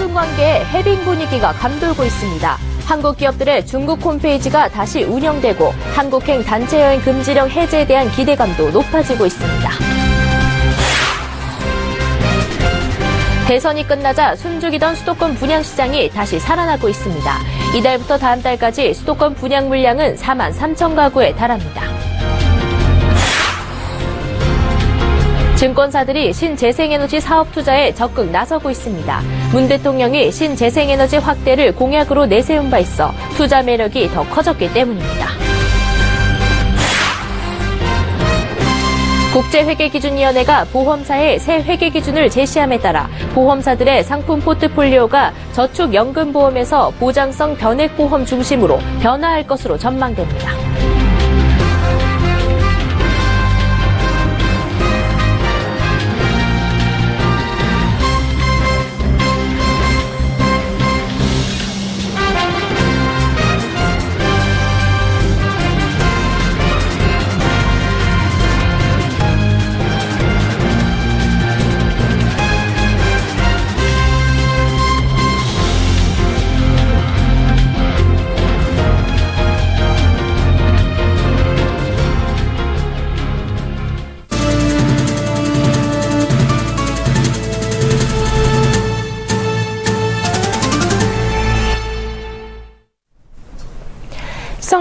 한중 관계에 해빙 분위기가 감돌고 있습니다. 한국 기업들의 중국 홈페이지가 다시 운영되고 한국행 단체 여행 금지령 해제에 대한 기대감도 높아지고 있습니다. 대선이 끝나자 숨죽이던 수도권 분양시장이 다시 살아나고 있습니다. 이달부터 다음 달까지 수도권 분양 물량은 4만 3천 가구에 달합니다. 증권사들이 신재생에너지 사업 투자에 적극 나서고 있습니다. 문 대통령이 신재생에너지 확대를 공약으로 내세운 바 있어 투자 매력이 더 커졌기 때문입니다. 국제회계기준위원회가 보험사의 새 회계기준을 제시함에 따라 보험사들의 상품 포트폴리오가 저축연금보험에서 보장성 변액보험 중심으로 변화할 것으로 전망됩니다.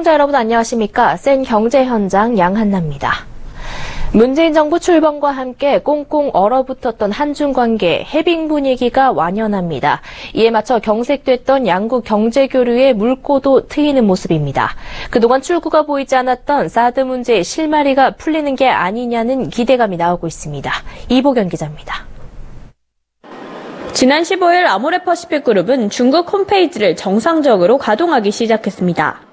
시청자 여러분 안녕하십니까? 센 경제 현장 양한나입니다. 문재인 정부 출범과 함께 꽁꽁 얼어붙었던 한중 관계 해빙 분위기가 완연합니다. 이에 맞춰 경색됐던 양국 경제 교류의 물꼬도 트이는 모습입니다. 그동안 출구가 보이지 않았던 사드 문제의 실마리가 풀리는 게 아니냐는 기대감이 나오고 있습니다. 이보경 기자입니다. 지난 15일 아모레퍼시픽 그룹은 중국 홈페이지를 정상적으로 가동하기 시작했습니다.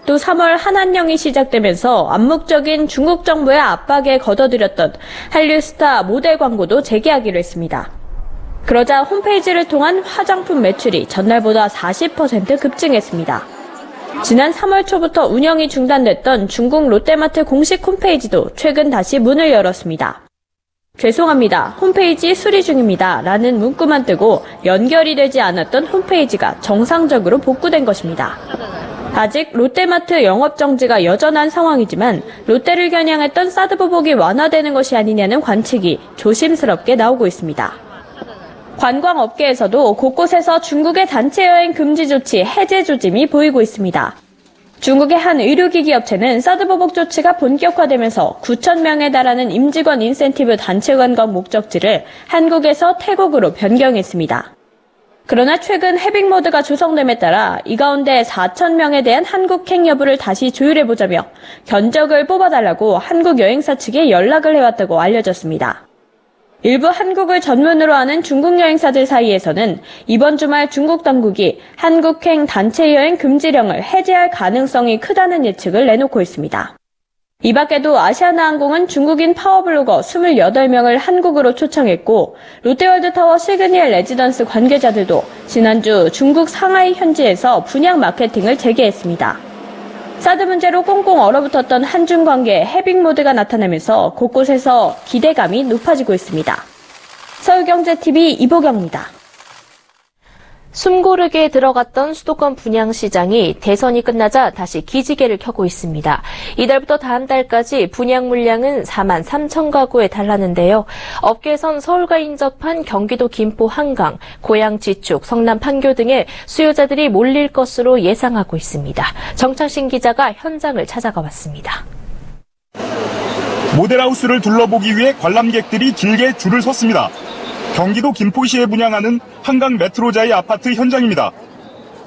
또 3월 한한령이 시작되면서 암묵적인 중국 정부의 압박에 거둬들였던 한류스타 모델 광고도 재개하기로 했습니다. 그러자 홈페이지를 통한 화장품 매출이 전날보다 40% 급증했습니다. 지난 3월 초부터 운영이 중단됐던 중국 롯데마트 공식 홈페이지도 최근 다시 문을 열었습니다. 죄송합니다. 홈페이지 수리 중입니다. 라는 문구만 뜨고 연결이 되지 않았던 홈페이지가 정상적으로 복구된 것입니다. 아직 롯데마트 영업정지가 여전한 상황이지만 롯데를 겨냥했던 사드 보복이 완화되는 것이 아니냐는 관측이 조심스럽게 나오고 있습니다. 관광업계에서도 곳곳에서 중국의 단체 여행 금지 조치 해제 조짐이 보이고 있습니다. 중국의 한 의료기기 업체는 사드 보복 조치가 본격화되면서 9천 명에 달하는 임직원 인센티브 단체 관광 목적지를 한국에서 태국으로 변경했습니다. 그러나 최근 해빙 모드가 조성됨에 따라 이 가운데 4천 명에 대한 한국행 여부를 다시 조율해보자며 견적을 뽑아달라고 한국 여행사 측에 연락을 해왔다고 알려졌습니다. 일부 한국을 전문으로 하는 중국 여행사들 사이에서는 이번 주말 중국 당국이 한국행 단체 여행 금지령을 해제할 가능성이 크다는 예측을 내놓고 있습니다. 이 밖에도 아시아나항공은 중국인 파워블로거 28명을 한국으로 초청했고 롯데월드타워 시그니엘 레지던스 관계자들도 지난주 중국 상하이 현지에서 분양 마케팅을 재개했습니다. 사드 문제로 꽁꽁 얼어붙었던 한중 관계에 해빙 모드가 나타나면서 곳곳에서 기대감이 높아지고 있습니다. 서울경제TV 이보경입니다. 숨고르게 들어갔던 수도권 분양시장이 대선이 끝나자 다시 기지개를 켜고 있습니다. 이달부터 다음 달까지 분양 물량은 4만 3천 가구에 달하는데요. 업계에선 서울과 인접한 경기도 김포 한강, 고양 지축, 성남 판교 등의 수요자들이 몰릴 것으로 예상하고 있습니다. 정창신 기자가 현장을 찾아가 봤습니다. 모델하우스를 둘러보기 위해 관람객들이 길게 줄을 섰습니다. 경기도 김포시에 분양하는 한강 메트로자이 아파트 현장입니다.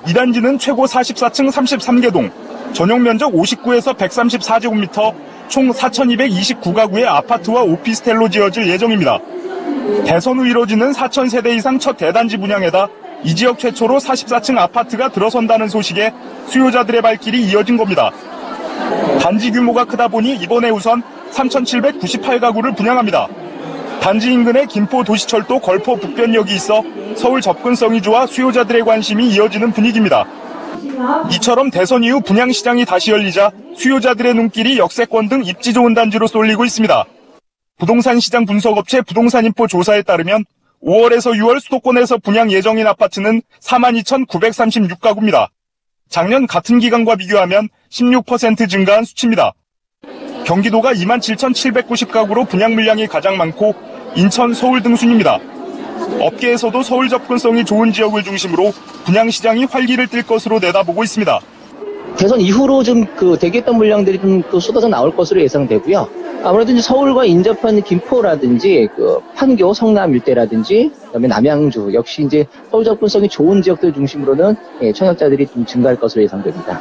이 단지는 최고 44층 33개 동, 전용 면적 59에서 134제곱미터, 총 4,229가구의 아파트와 오피스텔로 지어질 예정입니다. 대선 후 이뤄지는 4,000세대 이상 첫 대단지 분양에다 이 지역 최초로 44층 아파트가 들어선다는 소식에 수요자들의 발길이 이어진 겁니다. 단지 규모가 크다 보니 이번에 우선 3,798가구를 분양합니다. 단지 인근에 김포 도시철도 걸포 북변역이 있어 서울 접근성이 좋아 수요자들의 관심이 이어지는 분위기입니다. 이처럼 대선 이후 분양시장이 다시 열리자 수요자들의 눈길이 역세권 등 입지 좋은 단지로 쏠리고 있습니다. 부동산 시장 분석업체 부동산인포 조사에 따르면 5월에서 6월 수도권에서 분양 예정인 아파트는 42,936가구입니다. 작년 같은 기간과 비교하면 16% 증가한 수치입니다. 경기도가 27,790가구로 분양 물량이 가장 많고 인천, 서울 등 순입니다. 업계에서도 서울 접근성이 좋은 지역을 중심으로 분양 시장이 활기를 띨 것으로 내다보고 있습니다. 대선 이후로 좀 대기했던 물량들이 좀 쏟아져 나올 것으로 예상되고요. 아무래도 이제 서울과 인접한 김포라든지 판교, 성남 일대라든지 그다음에 남양주 역시 이제 서울 접근성이 좋은 지역들 중심으로는 청약자들이 좀 증가할 것으로 예상됩니다.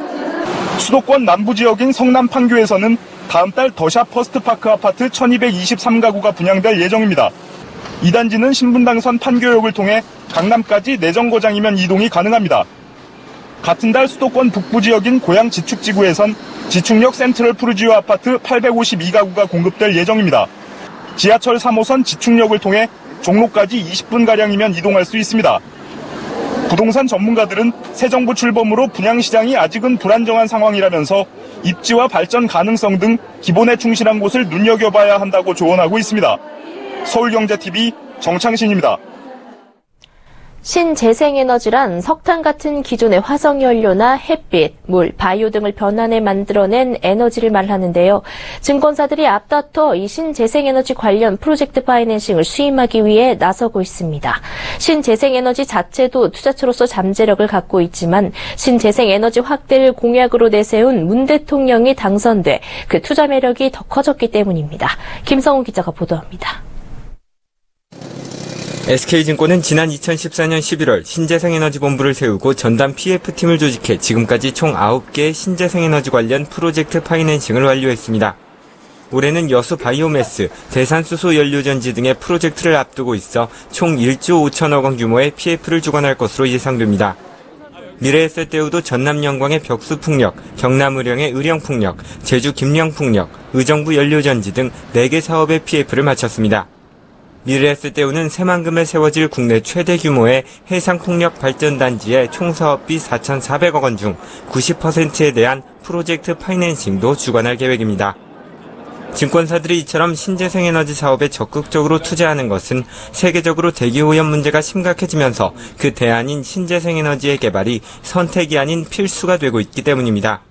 수도권 남부 지역인 성남 판교에서는 다음 달 더샵 퍼스트파크 아파트 1,223가구가 분양될 예정입니다. 이 단지는 신분당선 판교역을 통해 강남까지 내정거장이면 이동이 가능합니다. 같은 달 수도권 북부 지역인 고양 지축지구에선 지축역 센트럴 푸르지오 아파트 852가구가 공급될 예정입니다. 지하철 3호선 지축역을 통해 종로까지 20분가량이면 이동할 수 있습니다. 부동산 전문가들은 새 정부 출범으로 분양시장이 아직은 불안정한 상황이라면서 입지와 발전 가능성 등 기본에 충실한 곳을 눈여겨봐야 한다고 조언하고 있습니다. 서울경제TV 정창신입니다. 신재생에너지란 석탄 같은 기존의 화석연료나 햇빛, 물, 바이오 등을 변환해 만들어낸 에너지를 말하는데요. 증권사들이 앞다퉈 이 신재생에너지 관련 프로젝트 파이낸싱을 수임하기 위해 나서고 있습니다. 신재생에너지 자체도 투자처로서 잠재력을 갖고 있지만 신재생에너지 확대를 공약으로 내세운 문 대통령이 당선돼 그 투자 매력이 더 커졌기 때문입니다. 김성훈 기자가 보도합니다. SK증권은 지난 2014년 11월 신재생에너지본부를 세우고 전담 PF팀을 조직해 지금까지 총 9개의 신재생에너지 관련 프로젝트 파이낸싱을 완료했습니다. 올해는 여수 바이오매스, 대산수소 연료전지 등의 프로젝트를 앞두고 있어 총 1조 5천억 원 규모의 PF를 주관할 것으로 예상됩니다. 미래에셋대우도 전남 영광의 벽수풍력, 경남 의령의 의령풍력, 제주 김영풍력, 의정부 연료전지 등 4개 사업의 PF를 마쳤습니다. 미래에셋대우는 새만금에 세워질 국내 최대 규모의 해상풍력 발전단지의 총 사업비 4,400억 원 중 90%에 대한 프로젝트 파이낸싱도 주관할 계획입니다. 증권사들이 이처럼 신재생에너지 사업에 적극적으로 투자하는 것은 세계적으로 대기오염 문제가 심각해지면서 그 대안인 신재생에너지의 개발이 선택이 아닌 필수가 되고 있기 때문입니다.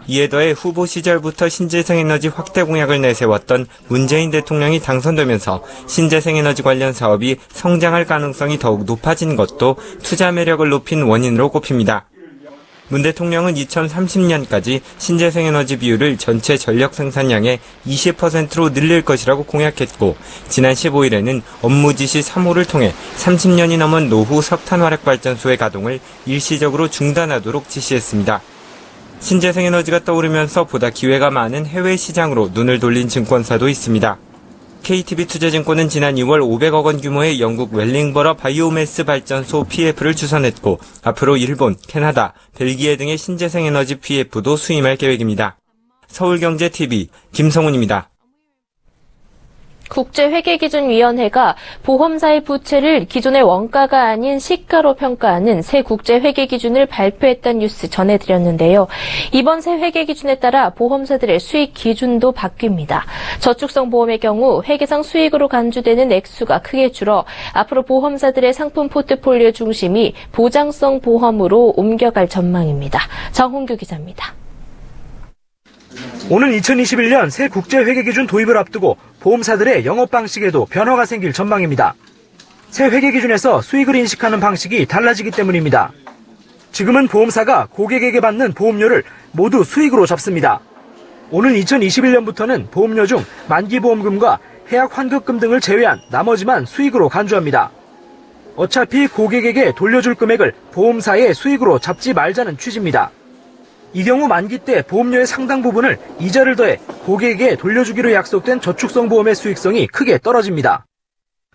이에 더해 후보 시절부터 신재생에너지 확대 공약을 내세웠던 문재인 대통령이 당선되면서 신재생에너지 관련 사업이 성장할 가능성이 더욱 높아진 것도 투자 매력을 높인 원인으로 꼽힙니다. 문 대통령은 2030년까지 신재생에너지 비율을 전체 전력 생산량의 20%로 늘릴 것이라고 공약했고 지난 15일에는 업무 지시 3호를 통해 30년이 넘은 노후 석탄화력발전소의 가동을 일시적으로 중단하도록 지시했습니다. 신재생에너지가 떠오르면서 보다 기회가 많은 해외 시장으로 눈을 돌린 증권사도 있습니다. KTB투자증권은 지난 2월 500억 원 규모의 영국 웰링버러 바이오매스 발전소 PF를 주선했고 앞으로 일본, 캐나다, 벨기에 등의 신재생에너지 PF도 수임할 계획입니다. 서울경제TV 김성훈입니다. 국제회계기준위원회가 보험사의 부채를 기존의 원가가 아닌 시가로 평가하는 새 국제회계기준을 발표했다는 뉴스 전해드렸는데요. 이번 새 회계기준에 따라 보험사들의 수익 기준도 바뀝니다. 저축성 보험의 경우 회계상 수익으로 간주되는 액수가 크게 줄어 앞으로 보험사들의 상품 포트폴리오 중심이 보장성 보험으로 옮겨갈 전망입니다. 정홍규 기자입니다. 오는 2021년 새 국제회계기준 도입을 앞두고 보험사들의 영업 방식에도 변화가 생길 전망입니다. 새 회계기준에서 수익을 인식하는 방식이 달라지기 때문입니다. 지금은 보험사가 고객에게 받는 보험료를 모두 수익으로 잡습니다. 오는 2021년부터는 보험료 중 만기보험금과 해약 환급금 등을 제외한 나머지만 수익으로 간주합니다. 어차피 고객에게 돌려줄 금액을 보험사의 수익으로 잡지 말자는 취지입니다. 이 경우 만기 때 보험료의 상당 부분을 이자를 더해 고객에게 돌려주기로 약속된 저축성 보험의 수익성이 크게 떨어집니다.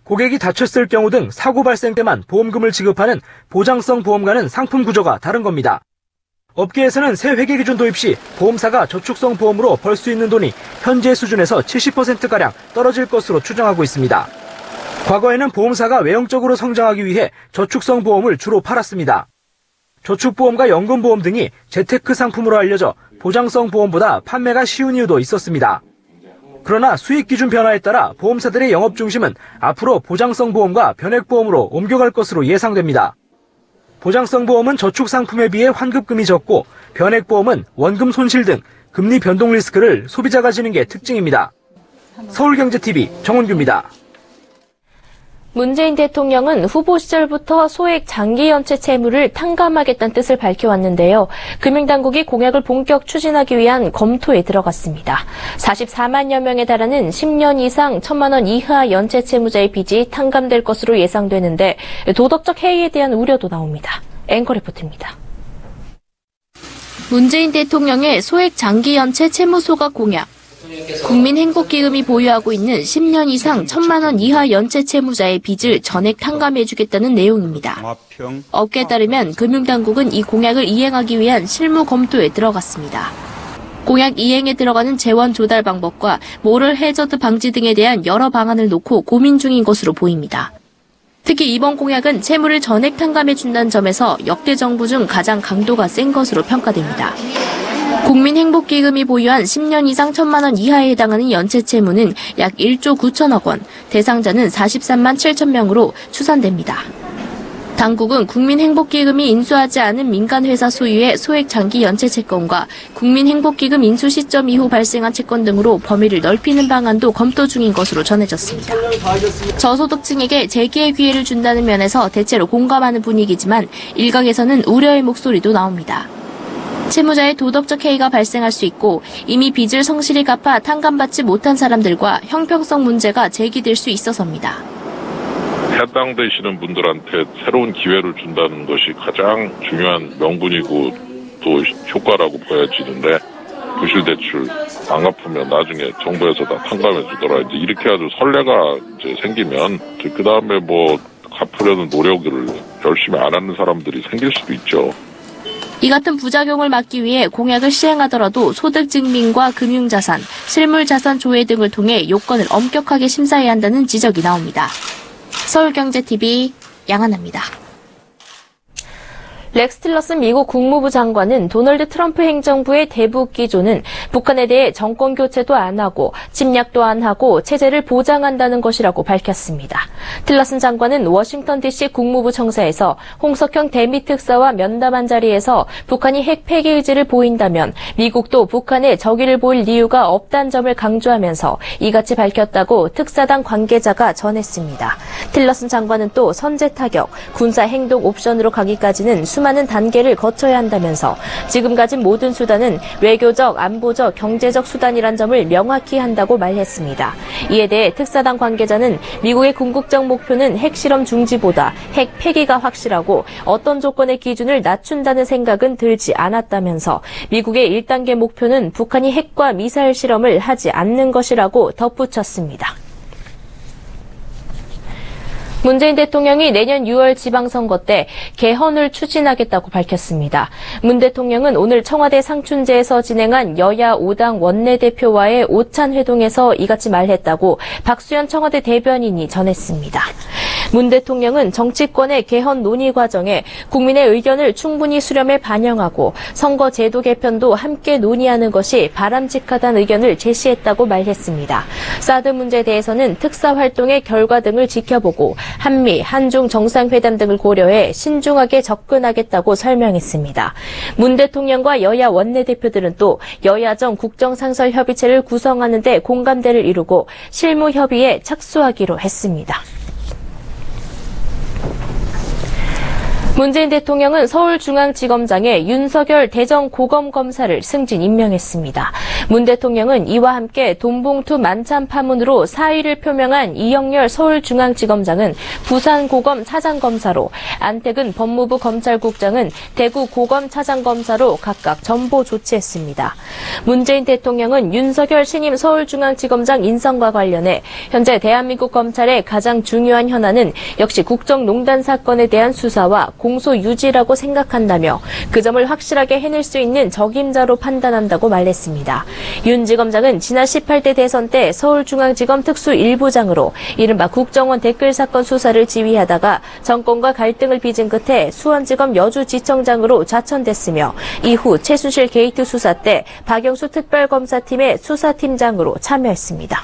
고객이 다쳤을 경우 등 사고 발생 때만 보험금을 지급하는 보장성 보험과는 상품 구조가 다른 겁니다. 업계에서는 새 회계기준 도입 시 보험사가 저축성 보험으로 벌 수 있는 돈이 현재 수준에서 70%가량 떨어질 것으로 추정하고 있습니다. 과거에는 보험사가 외형적으로 성장하기 위해 저축성 보험을 주로 팔았습니다. 저축보험과 연금보험 등이 재테크 상품으로 알려져 보장성 보험보다 판매가 쉬운 이유도 있었습니다. 그러나 수익 기준 변화에 따라 보험사들의 영업 중심은 앞으로 보장성 보험과 변액보험으로 옮겨갈 것으로 예상됩니다. 보장성 보험은 저축 상품에 비해 환급금이 적고 변액보험은 원금 손실 등 금리 변동 리스크를 소비자가 지는 게 특징입니다. 서울경제TV 정원규입니다. 문재인 대통령은 후보 시절부터 소액 장기 연체 채무를 탕감하겠다는 뜻을 밝혀왔는데요. 금융당국이 공약을 본격 추진하기 위한 검토에 들어갔습니다. 44만여 명에 달하는 10년 이상 1,000만 원 이하 연체 채무자의 빚이 탕감될 것으로 예상되는데 도덕적 해이에 대한 우려도 나옵니다. 앵커 리포트입니다. 문재인 대통령의 소액 장기 연체 채무 소각 공약. 국민행복기금이 보유하고 있는 10년 이상 1,000만 원 이하 연체 채무자의 빚을 전액 탕감해주겠다는 내용입니다. 업계에 따르면 금융당국은 이 공약을 이행하기 위한 실무 검토에 들어갔습니다. 공약 이행에 들어가는 재원 조달 방법과 모럴 해저드 방지 등에 대한 여러 방안을 놓고 고민 중인 것으로 보입니다. 특히 이번 공약은 채무를 전액 탕감해준다는 점에서 역대 정부 중 가장 강도가 센 것으로 평가됩니다. 국민행복기금이 보유한 10년 이상 1,000만 원 이하에 해당하는 연체 채무는 약 1조 9천억 원, 대상자는 43만 7천 명으로 추산됩니다. 당국은 국민행복기금이 인수하지 않은 민간회사 소유의 소액 장기 연체 채권과 국민행복기금 인수 시점 이후 발생한 채권 등으로 범위를 넓히는 방안도 검토 중인 것으로 전해졌습니다. 저소득층에게 재기의 기회를 준다는 면에서 대체로 공감하는 분위기지만 일각에서는 우려의 목소리도 나옵니다. 채무자의 도덕적 해이가 발생할 수 있고 이미 빚을 성실히 갚아 탕감받지 못한 사람들과 형평성 문제가 제기될 수 있어서입니다. 해당되시는 분들한테 새로운 기회를 준다는 것이 가장 중요한 명분이고 또 효과라고 보여지는데 부실대출 안 갚으면 나중에 정부에서 다 탕감해 주더라. 이제 이렇게 아주 선례가 이제 생기면 그 다음에 뭐 갚으려는 노력을 열심히 안 하는 사람들이 생길 수도 있죠. 이 같은 부작용을 막기 위해 공약을 시행하더라도 소득 증빙과 금융자산, 실물자산 조회 등을 통해 요건을 엄격하게 심사해야 한다는 지적이 나옵니다. 서울경제TV 양하나입니다. 렉스 틸러슨 미국 국무부 장관은 도널드 트럼프 행정부의 대북 기조는 북한에 대해 정권 교체도 안 하고 침략도 안 하고 체제를 보장한다는 것이라고 밝혔습니다. 틸러슨 장관은 워싱턴 DC 국무부 청사에서 홍석형 대미 특사와 면담한 자리에서 북한이 핵 폐기 의지를 보인다면 미국도 북한에 적의를 보일 이유가 없다는 점을 강조하면서 이같이 밝혔다고 특사당 관계자가 전했습니다. 틸러슨 장관은 또 선제 타격, 군사 행동 옵션으로 가기까지는 수많은 단계를 거쳐야 한다면서 지금 가진 모든 수단은 외교적, 안보적, 경제적 수단이란 점을 명확히 한다고 말했습니다. 이에 대해 특사당 관계자는 미국의 궁극적 목표는 핵실험 중지보다 핵 폐기가 확실하고 어떤 조건의 기준을 낮춘다는 생각은 들지 않았다면서 미국의 1단계 목표는 북한이 핵과 미사일 실험을 하지 않는 것이라고 덧붙였습니다. 문재인 대통령이 내년 6월 지방선거 때 개헌을 추진하겠다고 밝혔습니다. 문 대통령은 오늘 청와대 상춘제에서 진행한 여야 5당 원내대표와의 오찬 회동에서 이같이 말했다고 박수현 청와대 대변인이 전했습니다. 문 대통령은 정치권의 개헌 논의 과정에 국민의 의견을 충분히 수렴해 반영하고 선거 제도 개편도 함께 논의하는 것이 바람직하다는 의견을 제시했다고 말했습니다. 사드 문제에 대해서는 특사 활동의 결과 등을 지켜보고 한미, 한중 정상회담 등을 고려해 신중하게 접근하겠다고 설명했습니다. 문 대통령과 여야 원내대표들은 또 여야정 국정상설협의체를 구성하는 데 공감대를 이루고 실무협의에 착수하기로 했습니다. 문재인 대통령은 서울중앙지검장에 윤석열 대전고검검사를 승진 임명했습니다. 문 대통령은 이와 함께 돈봉투 만찬 파문으로 사의를 표명한 이영렬 서울중앙지검장은 부산고검 차장검사로, 안택은 법무부 검찰국장은 대구고검 차장검사로 각각 전보 조치했습니다. 문재인 대통령은 윤석열 신임 서울중앙지검장 인선과 관련해 현재 대한민국 검찰의 가장 중요한 현안은 역시 국정농단 사건에 대한 수사와 공소 유지라고 생각한다며 그 점을 확실하게 해낼 수 있는 적임자로 판단한다고 말했습니다. 윤 지검장은 지난 18대 대선 때 서울중앙지검 특수 1부장으로 이른바 국정원 댓글 사건 수사를 지휘하다가 정권과 갈등을 빚은 끝에 수원지검 여주지청장으로 좌천됐으며 이후 최순실 게이트 수사 때 박영수 특별검사팀의 수사팀장으로 참여했습니다.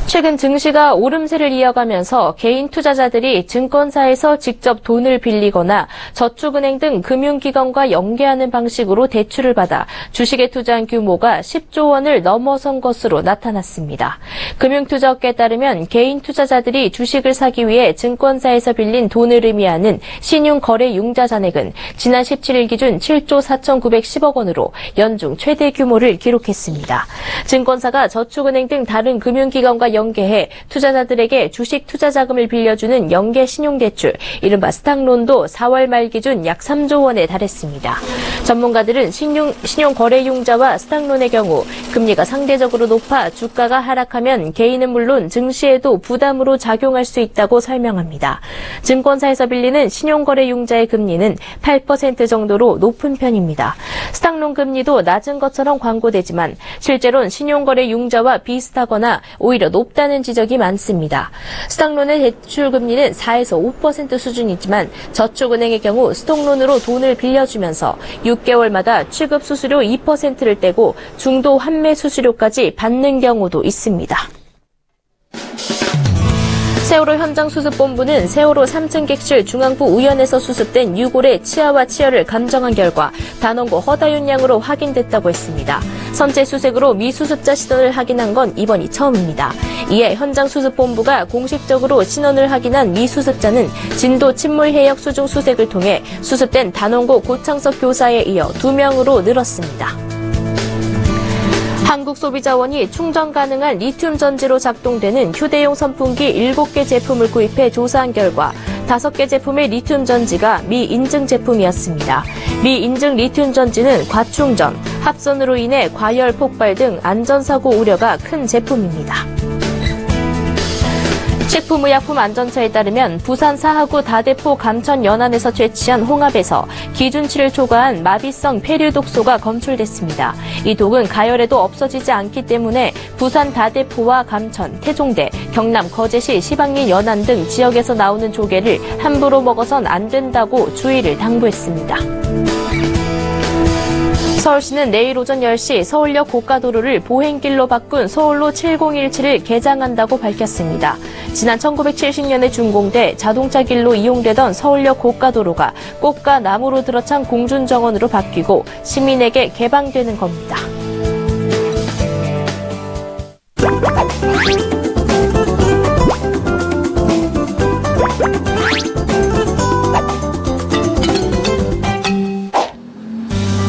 최근 증시가 오름세를 이어가면서 개인 투자자들이 증권사에서 직접 돈을 빌리거나 저축은행 등 금융기관과 연계하는 방식으로 대출을 받아 주식에 투자한 규모가 10조 원을 넘어선 것으로 나타났습니다. 금융투자업계에 따르면 개인 투자자들이 주식을 사기 위해 증권사에서 빌린 돈을 의미하는 신용거래융자 잔액은 지난 17일 기준 7조 4,910억 원으로 연중 최대 규모를 기록했습니다. 증권사가 저축은행 등 다른 금융기관과 연계해 투자자들에게 주식 투자 자금을 빌려주는 연계 신용대출, 이른바 스탁론도 4월 말 기준 약 3조 원에 달했습니다. 전문가들은 신용거래융자와 스탁론의 경우 금리가 상대적으로 높아 주가가 하락하면 개인은 물론 증시에도 부담으로 작용할 수 있다고 설명합니다. 증권사에서 빌리는 신용거래융자의 금리는 8% 정도로 높은 편입니다. 스탁론 금리도 낮은 것처럼 광고되지만 실제로는 신용거래융자와 비슷하거나 오히려 높다는 지적이 많습니다. 스탁론의 대출 금리는 4에서 5% 수준이지만 저축은행의 경우 스톡론으로 돈을 빌려주면서 6개월마다 취급 수수료 2%를 떼고 중도 환매 수수료까지 받는 경우도 있습니다. 세월호 현장수습본부는 세월호 3층 객실 중앙부 우연에서 수습된 유골의 치아와 치열을 감정한 결과 단원고 허다윤 양으로 확인됐다고 했습니다. 선체 수색으로 미수습자 신원을 확인한 건 이번이 처음입니다. 이에 현장수습본부가 공식적으로 신원을 확인한 미수습자는 진도 침물해역 수중 수색을 통해 수습된 단원고 고창석 교사에 이어 2명으로 늘었습니다. 한국소비자원이 충전 가능한 리튬 전지로 작동되는 휴대용 선풍기 7개 제품을 구입해 조사한 결과 5개 제품의 리튬 전지가 미인증 제품이었습니다. 미인증 리튬 전지는 과충전, 합선으로 인해 과열 폭발 등 안전사고 우려가 큰 제품입니다. 식품의약품안전처에 따르면 부산 사하구 다대포 감천 연안에서 채취한 홍합에서 기준치를 초과한 마비성 폐류 독소가 검출됐습니다. 이 독은 가열에도 없어지지 않기 때문에 부산 다대포와 감천, 태종대, 경남 거제시 시방리 연안 등 지역에서 나오는 조개를 함부로 먹어선 안 된다고 주의를 당부했습니다. 서울시는 내일 오전 10시 서울역 고가도로를 보행길로 바꾼 서울로 7017을 개장한다고 밝혔습니다. 지난 1970년에 준공돼 자동차 길로 이용되던 서울역 고가도로가 꽃과 나무로 들어찬 공중정원으로 바뀌고 시민에게 개방되는 겁니다.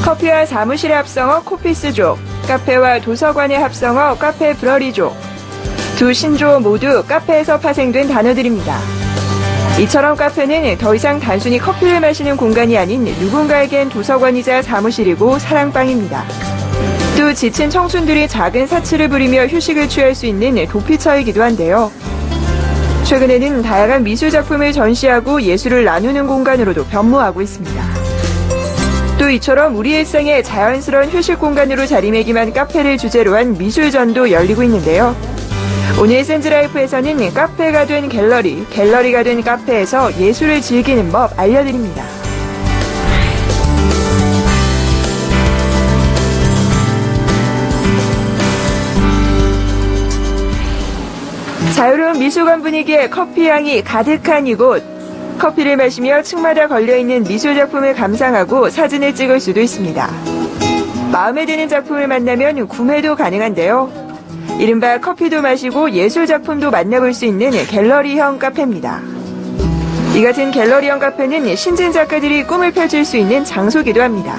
커피와 사무실의 합성어 코피스족, 카페와 도서관의 합성어 카페 브러리족. 두 신조어 모두 카페에서 파생된 단어들입니다. 이처럼 카페는 더 이상 단순히 커피를 마시는 공간이 아닌 누군가에겐 도서관이자 사무실이고 사랑방입니다. 또 지친 청춘들이 작은 사치를 부리며 휴식을 취할 수 있는 도피처이기도 한데요. 최근에는 다양한 미술작품을 전시하고 예술을 나누는 공간으로도 변모하고 있습니다. 또 이처럼 우리 일상에 자연스러운 휴식 공간으로 자리매김한 카페를 주제로 한 미술전도 열리고 있는데요. 오늘 센즈라이프에서는 카페가 된 갤러리, 갤러리가 된 카페에서 예술을 즐기는 법 알려드립니다. 자유로운 미술관 분위기에 커피 향이 가득한 이곳. 커피를 마시며 층마다 걸려있는 미술작품을 감상하고 사진을 찍을 수도 있습니다. 마음에 드는 작품을 만나면 구매도 가능한데요. 이른바 커피도 마시고 예술작품도 만나볼 수 있는 갤러리형 카페입니다. 이 같은 갤러리형 카페는 신진 작가들이 꿈을 펼칠 수 있는 장소기도 합니다.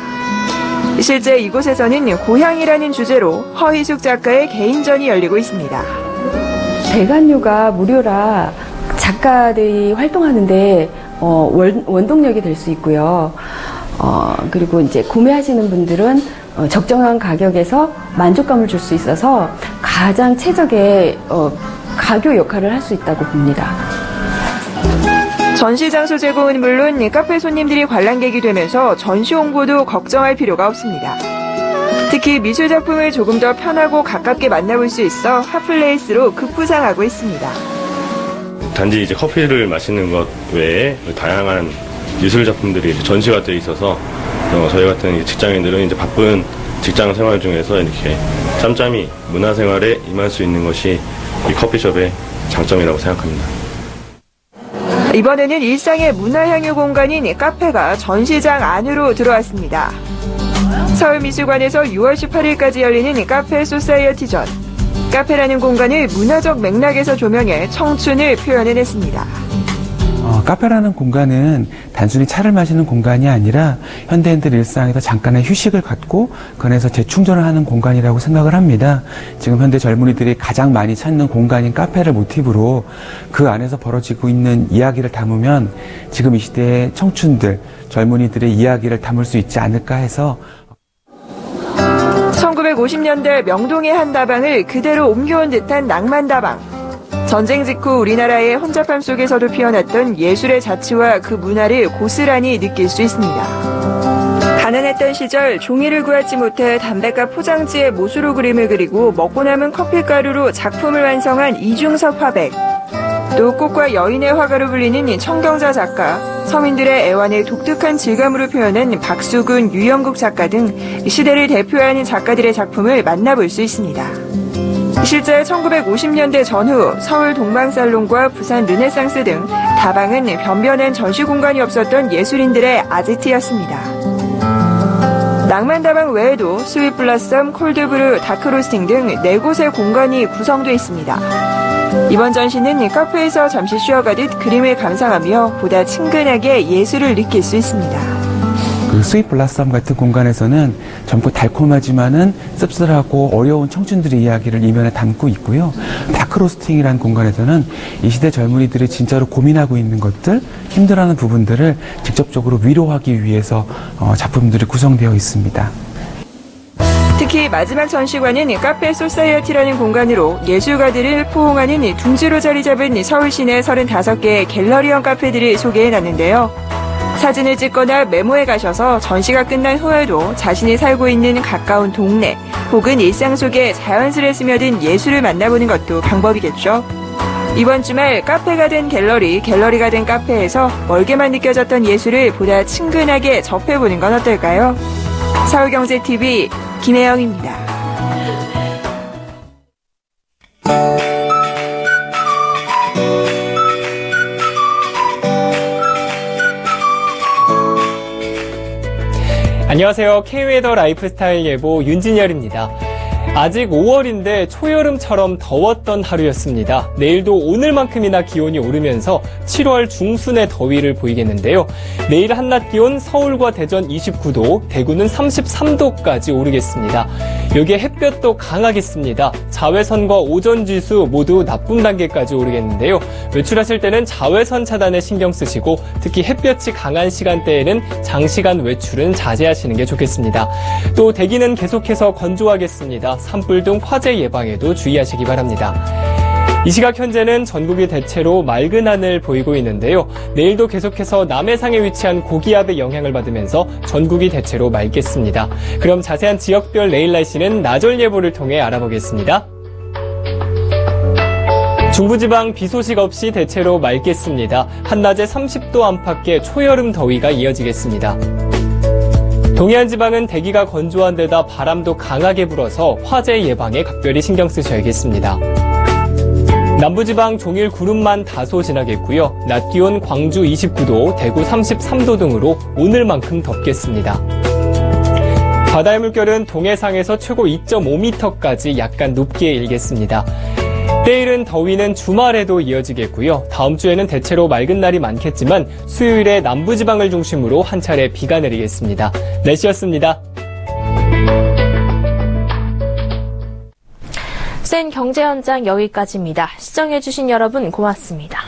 실제 이곳에서는 고향이라는 주제로 허희숙 작가의 개인전이 열리고 있습니다. 대관료가 무료라 작가들이 활동하는데 원동력이 될 수 있고요. 그리고 이제 구매하시는 분들은 적정한 가격에서 만족감을 줄 수 있어서 가장 최적의 가교 역할을 할 수 있다고 봅니다. 전시 장소 제공은 물론 카페 손님들이 관람객이 되면서 전시 홍보도 걱정할 필요가 없습니다. 특히 미술 작품을 조금 더 편하고 가깝게 만나볼 수 있어 핫플레이스로 급부상하고 있습니다. 단지 이제 커피를 마시는 것 외에 다양한 미술 작품들이 전시가 되어 있어서 저희 같은 직장인들은 이제 바쁜 직장 생활 중에서 이렇게 짬짬이 문화생활에 임할 수 있는 것이 이 커피숍의 장점이라고 생각합니다. 이번에는 일상의 문화향유 공간인 카페가 전시장 안으로 들어왔습니다. 서울미술관에서 6월 18일까지 열리는 카페 소사이어티전. 카페라는 공간을 문화적 맥락에서 조명해 청춘을 표현해냈습니다. 카페라는 공간은 단순히 차를 마시는 공간이 아니라 현대인들 일상에서 잠깐의 휴식을 갖고 그 안에서 재충전을 하는 공간이라고 생각을 합니다. 지금 현대 젊은이들이 가장 많이 찾는 공간인 카페를 모티브로 그 안에서 벌어지고 있는 이야기를 담으면 지금 이 시대의 청춘들, 젊은이들의 이야기를 담을 수 있지 않을까 해서 1950년대 명동의 한 다방을 그대로 옮겨온 듯한 낭만다방. 전쟁 직후 우리나라의 혼잡함 속에서도 피어났던 예술의 자취와 그 문화를 고스란히 느낄 수 있습니다. 가난했던 시절 종이를 구하지 못해 담배값 포장지에 못으로 그림을 그리고 먹고 남은 커피가루로 작품을 완성한 이중섭 화백. 또 꽃과 여인의 화가로 불리는 청경자 작가, 서민들의 애환을 독특한 질감으로 표현한 박수근, 유영국 작가 등 시대를 대표하는 작가들의 작품을 만나볼 수 있습니다. 실제 1950년대 전후 서울 동방살롱과 부산 르네상스 등 다방은 변변한 전시 공간이 없었던 예술인들의 아지트였습니다. 낭만다방 외에도 스윗블라썸, 콜드브루, 다크로스팅 등 4곳의 공간이 구성되어 있습니다. 이번 전시는 카페에서 잠시 쉬어가듯 그림을 감상하며 보다 친근하게 예술을 느낄 수 있습니다. 그 스윗 블라썸 같은 공간에서는 젊고 달콤하지만은 씁쓸하고 어려운 청춘들의 이야기를 이면에 담고 있고요. 다크로스팅이라는 공간에서는 이 시대 젊은이들이 진짜로 고민하고 있는 것들, 힘들어하는 부분들을 직접적으로 위로하기 위해서 작품들이 구성되어 있습니다. 특히 마지막 전시관은 카페 소사이어티라는 공간으로 예술가들을 포옹하는 둥지로 자리 잡은 서울 시내 35개의 갤러리형 카페들을 소개해놨는데요. 사진을 찍거나 메모해 가셔서 전시가 끝난 후에도 자신이 살고 있는 가까운 동네 혹은 일상 속에 자연스레 스며든 예술을 만나보는 것도 방법이겠죠. 이번 주말 카페가 된 갤러리, 갤러리가 된 카페에서 멀게만 느껴졌던 예술을 보다 친근하게 접해보는 건 어떨까요? 서울경제TV 김혜영입니다. 안녕하세요. K웨더 라이프스타일 예보 윤진열입니다. 아직 5월인데 초여름처럼 더웠던 하루였습니다. 내일도 오늘만큼이나 기온이 오르면서 7월 중순의 더위를 보이겠는데요. 내일 한낮 기온 서울과 대전 29도, 대구는 33도까지 오르겠습니다. 여기에 햇볕도 강하겠습니다. 자외선과 오존지수 모두 나쁨 단계까지 오르겠는데요. 외출하실 때는 자외선 차단에 신경 쓰시고 특히 햇볕이 강한 시간대에는 장시간 외출은 자제하시는 게 좋겠습니다. 또 대기는 계속해서 건조하겠습니다. 산불 등 화재 예방에도 주의하시기 바랍니다. 이 시각 현재는 전국이 대체로 맑은 하늘 보이고 있는데요. 내일도 계속해서 남해상에 위치한 고기압의 영향을 받으면서 전국이 대체로 맑겠습니다. 그럼 자세한 지역별 내일 날씨는 나절 예보를 통해 알아보겠습니다. 중부지방 비 소식 없이 대체로 맑겠습니다. 한낮에 30도 안팎의 초여름 더위가 이어지겠습니다. 동해안 지방은 대기가 건조한 데다 바람도 강하게 불어서 화재 예방에 각별히 신경 쓰셔야겠습니다. 남부지방 종일 구름만 다소 지나겠고요. 낮 기온 광주 29도, 대구 33도 등으로 오늘만큼 덥겠습니다. 바다의 물결은 동해상에서 최고 2.5m까지 약간 높게 일겠습니다. 때이른 더위는 주말에도 이어지겠고요. 다음 주에는 대체로 맑은 날이 많겠지만 수요일에 남부지방을 중심으로 한 차례 비가 내리겠습니다. 날씨였습니다. 센 경제 현장 여기까지입니다. 시청해주신 여러분 고맙습니다.